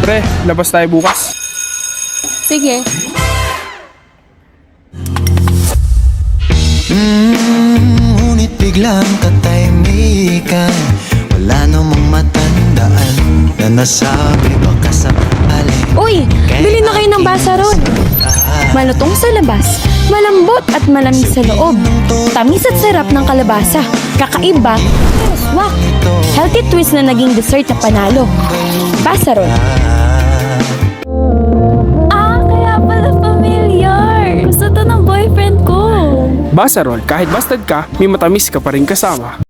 Pre, labas tayo bukas. Sige. Ngunit biglang katahimikan. Wala namang matandaan na nasabi baka sakali. Uy, bili na kayo ng basaron. Malutong sa labas, malambot at malamig sa loob. Tamis at sarap ng kalabasa. Kakaiba, pero swak. Healthy twist na naging dessert na panalo. Basaron. Ah, kaya pala familiar. Gusto to ng boyfriend ko. Basarol, kahit bastard ka, may matamis ka pa rin kasama.